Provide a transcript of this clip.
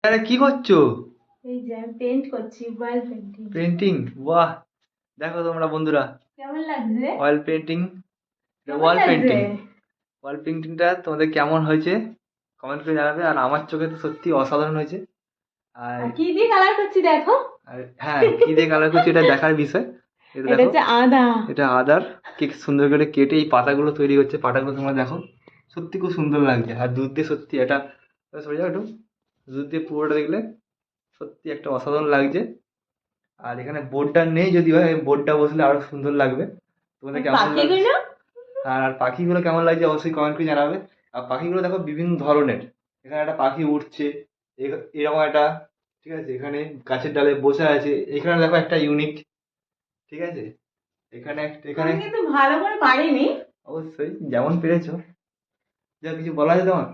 আরে কি করছো? এই যে আমি পেইন্ট করছি, ওয়াল পেন্টিং। পেন্টিং? বাহ, দেখো তোমরা বন্ধুরা, কেমন লাগছে? অয়েল পেন্টিং, কেমন ওয়াল লাগছে? পেন্টিং। ওয়াল পেন্টিংটা তোমাদের কেমন হয়েছে কমেন্ট করে জানাবে। আর আমার চোখে তো সত্যি অসাধারণ হয়েছে। আর আর কি দিয়ে কালার করছি দেখো। আর হ্যাঁ, কি দিয়ে কালার করছি এটা দেখার বিষয়। এটা এটা দেখো, হচ্ছে আদা। এটা আদার, কি সুন্দর করে কেটে এই পাতাগুলো তৈরি হচ্ছে। পাতাগুলো তোমরা দেখো, সত্যি খুব সুন্দর লাগছে। আর দুধ দিয়ে সত্যি এটা, সরে যাও একটু, দুধ দিয়ে পুরোটা দেখলে সত্যি একটা অসাধারণ লাগছে। আর এখানে বোর্ডটা নেই, যদি হয় বোর্ডটা বসলে আরো সুন্দর লাগবে। তোমাদের আর কেমন লাগছে? পাখিগুলো? আর পাখিগুলো কেমন লাগছে অবশ্যই কমেন্ট করে জানাবে। আর পাখিগুলো দেখো বিভিন্ন ধরনের। এখানে একটা পাখি উঠছে, এরকম একটা, ঠিক আছে, এখানে গাছের ডালে বসে আছে। এখানে দেখো একটা ইউনিক, ঠিক আছে, এখানে আমি কিন্তু ভালো করে পারিনি। অবশ্যই যেমন পেরেছো। যা কিছু বলা আছে তোমার?